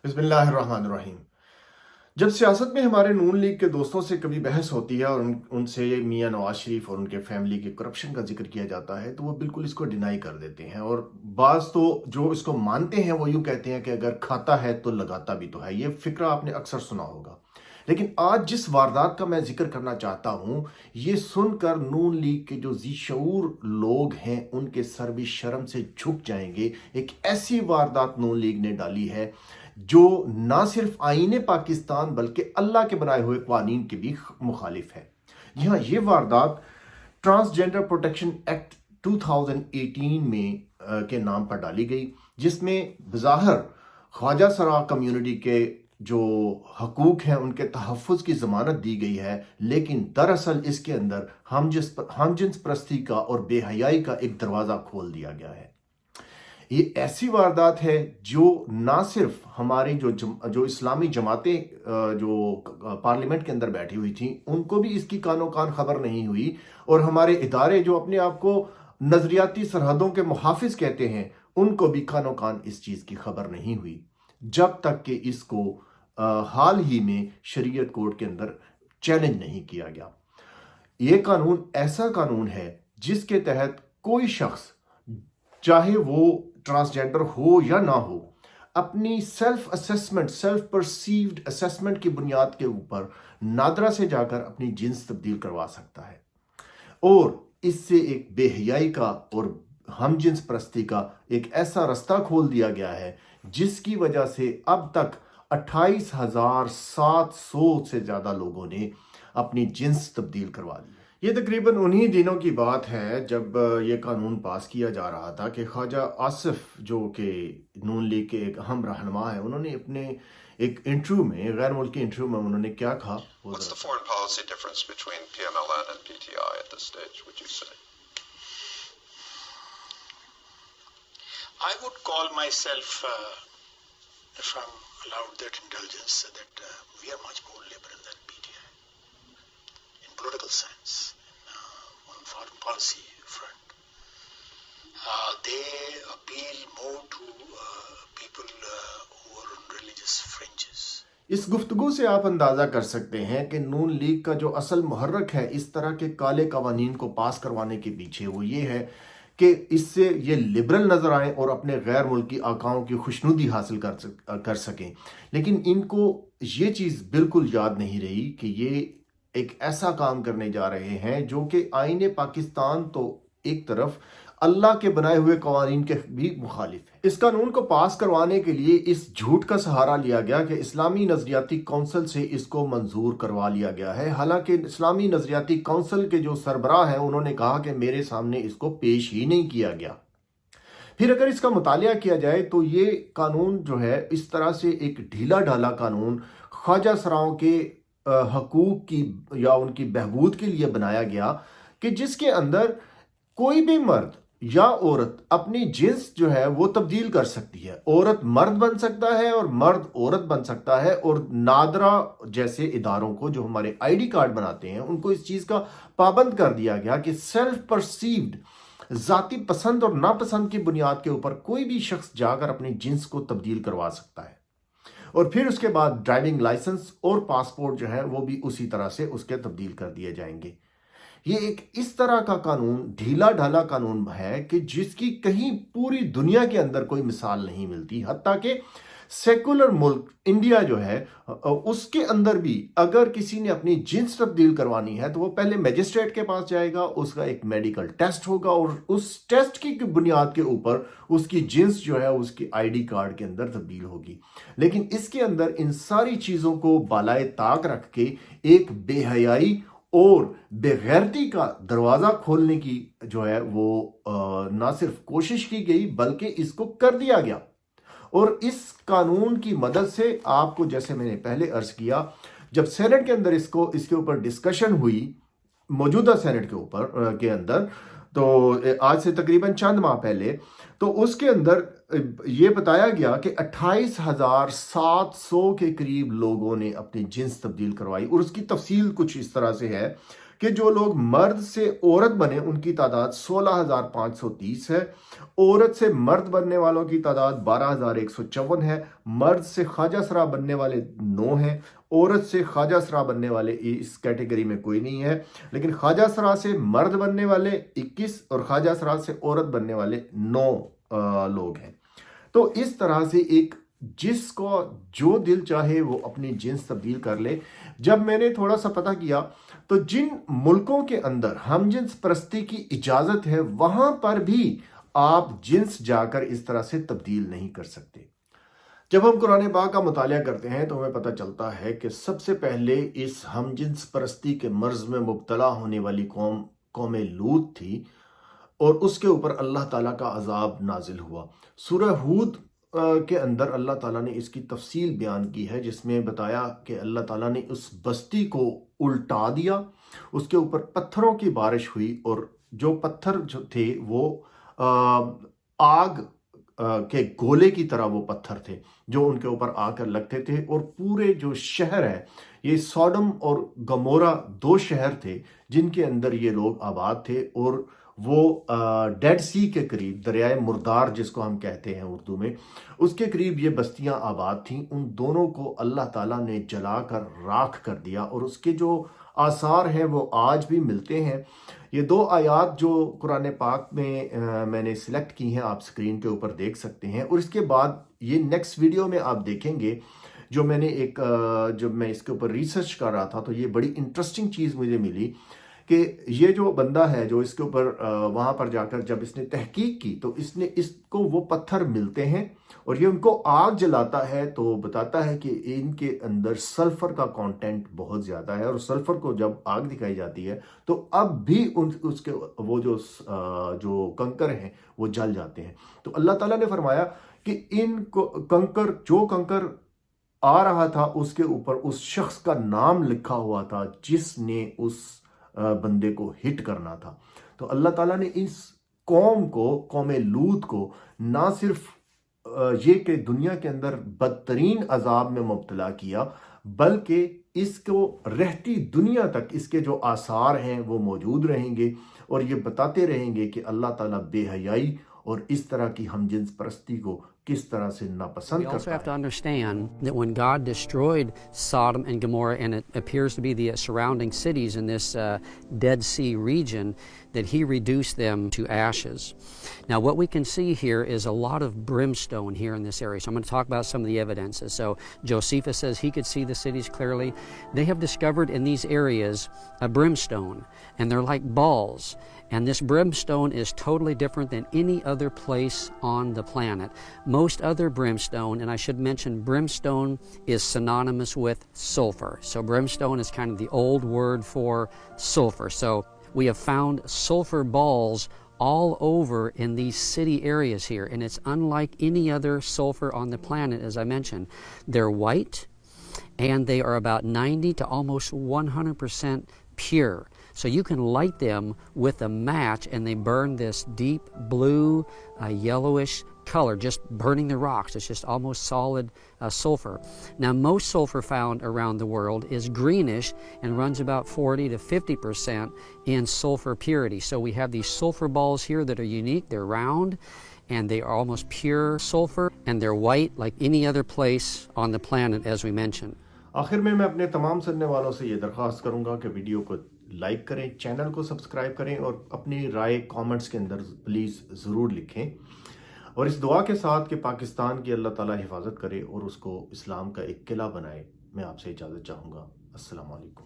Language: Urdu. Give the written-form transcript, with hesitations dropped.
بسم اللہ الرحمن الرحیم۔ جب سیاست میں ہمارے نون لیگ کے دوستوں سے کبھی بحث ہوتی ہے اور ان سے میاں نواز شریف اور ان کے فیملی کے کرپشن کا ذکر کیا جاتا ہے تو وہ بالکل اس کو ڈینائی کر دیتے ہیں، اور بعض تو جو اس کو مانتے ہیں وہ یوں کہتے ہیں کہ اگر کھاتا ہے تو لگاتا بھی تو ہے۔ یہ فقرہ آپ نے اکثر سنا ہوگا، لیکن آج جس واردات کا میں ذکر کرنا چاہتا ہوں، یہ سن کر نون لیگ کے جو ذی شعور لوگ ہیں ان کے سر بھی شرم سے جھک جائیں گے۔ ایک ایسی واردات نون لیگ نے ڈالی ہے جو نہ صرف آئین پاکستان بلکہ اللہ کے بنائے ہوئے قوانین کے بھی مخالف ہے۔ یہاں یہ واردات ٹرانسجینڈر پروٹیکشن ایکٹ 2018 میں کے نام پر ڈالی گئی، جس میں بظاہر خواجہ سرا کمیونٹی کے جو حقوق ہیں ان کے تحفظ کی ضمانت دی گئی ہے، لیکن دراصل اس کے اندر ہم جنس پرستی کا اور بے حیائی کا ایک دروازہ کھول دیا گیا ہے۔ یہ ایسی واردات ہے جو نہ صرف ہماری جو اسلامی جماعتیں جو پارلیمنٹ کے اندر بیٹھی ہوئی تھیں ان کو بھی اس کی کانوں کان خبر نہیں ہوئی، اور ہمارے ادارے جو اپنے آپ کو نظریاتی سرحدوں کے محافظ کہتے ہیں ان کو بھی کانوں کان اس چیز کی خبر نہیں ہوئی، جب تک کہ اس کو حال ہی میں شریعت کورٹ کے اندر چیلنج نہیں کیا گیا۔ یہ قانون ایسا قانون ہے جس کے تحت کوئی شخص، چاہے وہ ٹرانسجینڈر ہو یا نہ ہو، اپنی self assessment, self perceived assessment کی بنیاد کے اوپر نادرا سے جا کر اپنی جنس تبدیل کروا سکتا ہے، اور اس سے ایک بے حیائی کا اور ہم جنس پرستی کا ایک ایسا رستہ کھول دیا گیا ہے جس کی وجہ سے اب تک 28,700 سے زیادہ لوگوں نے اپنی جنس تبدیل کروا لی۔ یہ تقریباً انہی دنوں کی بات ہے جب یہ قانون پاس کیا جا رہا تھا کہ خواجہ آصف جو کہ نون لیگ کے ایک اہم رہنما ہیں، انہوں نے اپنے ایک انٹرویو میں، غیر ملکی انٹرویو میں انہوں نے کیا کہا؟ What's the foreign policy difference between PMLN and PTI at this stage, would you say? I would call myself, if I'm allowed that indulgence, that we are much more liberal than PTI in political sense, on foreign policy front. They appeal more to people who are on religious fringes. اس گفتگو سے آپ اندازہ کر سکتے ہیں کہ نون لیگ کا جو اصل محرک ہے اس طرح کے کالے قوانین کو پاس کروانے کے پیچھے، وہ یہ ہے کہ اس سے یہ لبرل نظر آئیں اور اپنے غیر ملکی آقاؤں کی خوشنودی حاصل کر سکیں، لیکن ان کو یہ چیز بالکل یاد نہیں رہی کہ یہ ایک ایسا کام کرنے جا رہے ہیں جو کہ آئین پاکستان تو ایک طرف، اللہ کے بنائے ہوئے قوانین کے بھی مخالف ہے۔ اس قانون کو پاس کروانے کے لیے اس جھوٹ کا سہارا لیا گیا کہ اسلامی نظریاتی کونسل سے اس کو منظور کروا لیا گیا ہے، حالانکہ اسلامی نظریاتی کونسل کے جو سربراہ ہیں انہوں نے کہا کہ میرے سامنے اس کو پیش ہی نہیں کیا گیا۔ پھر اگر اس کا مطالعہ کیا جائے تو یہ قانون جو ہے اس طرح سے ایک ڈھیلا ڈھالا قانون خواجہ سراؤں کے حقوق کی یا ان کی بہبود کے لیے بنایا گیا، کہ جس کے اندر کوئی بھی مرد یا عورت اپنی جنس جو ہے وہ تبدیل کر سکتی ہے، عورت مرد بن سکتا ہے اور مرد عورت بن سکتا ہے، اور نادرا جیسے اداروں کو جو ہمارے آئی ڈی کارڈ بناتے ہیں ان کو اس چیز کا پابند کر دیا گیا کہ سیلف پرسیوڈ ذاتی پسند اور ناپسند کی بنیاد کے اوپر کوئی بھی شخص جا کر اپنی جنس کو تبدیل کروا سکتا ہے، اور پھر اس کے بعد ڈرائیونگ لائسنس اور پاسپورٹ جو ہے وہ بھی اسی طرح سے اس کے تبدیل کر دیے جائیں گے۔ یہ ایک اس طرح کا قانون، ڈھیلا ڈھالا قانون ہے کہ جس کی کہیں پوری دنیا کے اندر کوئی مثال نہیں ملتی، حتیٰ کہ سیکولر ملک انڈیا جو ہے اس کے اندر بھی اگر کسی نے اپنی جنس تبدیل کروانی ہے تو وہ پہلے میجسٹریٹ کے پاس جائے گا، اس کا ایک میڈیکل ٹیسٹ ہوگا، اور اس ٹیسٹ کی بنیاد کے اوپر اس کی جنس جو ہے اس کی آئی ڈی کارڈ کے اندر تبدیل ہوگی۔ لیکن اس کے اندر ان ساری چیزوں کو بالائے طاق رکھ کے ایک بے حیائی اور بے غیرتی کا دروازہ کھولنے کی جو ہے وہ نہ صرف کوشش کی گئی بلکہ اس کو کر دیا گیا، اور اس قانون کی مدد سے آپ کو، جیسے میں نے پہلے عرض کیا، جب سینٹ کے اندر اس کے اوپر ڈسکشن ہوئی، موجودہ سینٹ کے اندر، تو آج سے تقریباً چند ماہ پہلے، تو اس کے اندر یہ بتایا گیا کہ 28,700 کے قریب لوگوں نے اپنی جنس تبدیل کروائی، اور اس کی تفصیل کچھ اس طرح سے ہے کہ جو لوگ مرد سے عورت بنے ان کی تعداد 16,530 ہے، عورت سے مرد بننے والوں کی تعداد 12,154 ہے، مرد سے خواجہ سرا بننے والے 9 ہیں، عورت سے خواجہ سرا بننے والے اس کیٹیگری میں کوئی نہیں ہے، لیکن خواجہ سرا سے مرد بننے والے 21 اور خواجہ سرا سے عورت بننے والے 9 لوگ ہیں۔ تو اس طرح سے ایک جس کو جو دل چاہے وہ اپنی جنس تبدیل کر لے۔ جب میں نے تھوڑا سا پتہ کیا تو جن ملکوں کے اندر ہم جنس پرستی کی اجازت ہے وہاں پر بھی آپ جنس جا کر اس طرح سے تبدیل نہیں کر سکتے۔ جب ہم قرآن پاک کا مطالعہ کرتے ہیں تو ہمیں پتہ چلتا ہے کہ سب سے پہلے اس ہم جنس پرستی کے مرض میں مبتلا ہونے والی قوم لوط تھی، اور اس کے اوپر اللہ تعالیٰ کا عذاب نازل ہوا۔ سورہ ہود کے اندر اللہ تعالیٰ نے اس کی تفصیل بیان کی ہے، جس میں بتایا کہ اللہ تعالیٰ نے اس بستی کو الٹا دیا، اس کے اوپر پتھروں کی بارش ہوئی، اور جو پتھر جو تھے وہ آگ کے گولے کی طرح وہ پتھر تھے جو ان کے اوپر آ کر لگتے تھے، اور پورے جو شہر ہے، یہ سوڈم اور گمورا 2 شہر تھے جن کے اندر یہ لوگ آباد تھے، اور وہ ڈیڈ سی کے قریب، دریائے مردار جس کو ہم کہتے ہیں اردو میں، اس کے قریب یہ بستیاں آباد تھیں۔ ان دونوں کو اللہ تعالیٰ نے جلا کر راکھ کر دیا، اور اس کے جو آثار ہیں وہ آج بھی ملتے ہیں۔ یہ 2 آیات جو قرآن پاک میں نے سلیکٹ کی ہیں آپ سکرین کے اوپر دیکھ سکتے ہیں، اور اس کے بعد یہ نیکسٹ ویڈیو میں آپ دیکھیں گے جو میں نے جب میں اس کے اوپر ریسرچ کر رہا تھا تو یہ بڑی انٹرسٹنگ چیز مجھے ملی کہ یہ جو بندہ ہے جو اس کے اوپر وہاں پر جا کر جب اس نے تحقیق کی تو اس کو وہ پتھر ملتے ہیں، اور یہ ان کو آگ جلاتا ہے تو بتاتا ہے کہ ان کے اندر سلفر کا کانٹینٹ بہت زیادہ ہے، اور سلفر کو جب آگ دکھائی جاتی ہے تو اب بھی اس کے وہ جو کنکر ہیں وہ جل جاتے ہیں۔ تو اللہ تعالیٰ نے فرمایا کہ ان کو کنکر آ رہا تھا اس کے اوپر اس شخص کا نام لکھا ہوا تھا جس نے اس بندے کو ہٹ کرنا تھا۔ تو اللہ تعالیٰ نے اس قوم لوط کو نہ صرف یہ کہ دنیا کے اندر بدترین عذاب میں مبتلا کیا، بلکہ اس کو رہتی دنیا تک اس کے جو آثار ہیں وہ موجود رہیں گے، اور یہ بتاتے رہیں گے کہ اللہ تعالیٰ بے حیائی اور اس طرح کی ہم جنس پرستی کو کس طرح سے ناپسند We also کرتا have to ہے۔ understand that when God destroyed Sodom and Gomorrah, and it appears to be the surrounding cities in this Dead Sea region, that He reduced them to ashes. Now, what we can see here is a lot of brimstone here in this area. So I'm going to talk about some of the evidences. So Josephus says he could see the cities clearly. They have discovered in these areas a brimstone, and they're like balls. And this brimstone is totally different than any other place on the planet. Most other brimstone, and I should mention brimstone is synonymous with sulfur. So brimstone is kind of the old word for sulfur. So we have found sulfur balls all over in these city areas here, and it's unlike any other sulfur on the planet, as I mentioned. They're white, and they are about 90 to almost 100% pure. So you can light them with a match and they burn this deep blue, yellowish color, just burning the rocks. It's just almost solid sulfur. Now, most sulfur found around the world is greenish and runs about 40 to 50% in sulfur purity. So we have these sulfur balls here that are unique. They're round and they are almost pure sulfur, and they're white like any other place on the planet, as we mentioned. آخر میں اپنے تمام سننے والوں سے یہ درخواست کروں گا کہ ویڈیو کو لائک کریں، چینل کو سبسکرائب کریں، اور اپنی رائے کامنٹس کے اندر پلیز ضرور لکھیں، اور اس دعا کے ساتھ کہ پاکستان کی اللہ تعالیٰ حفاظت کرے اور اس کو اسلام کا ایک قلعہ بنائے۔ میں آپ سے اجازت چاہوں گا۔ السلام علیکم۔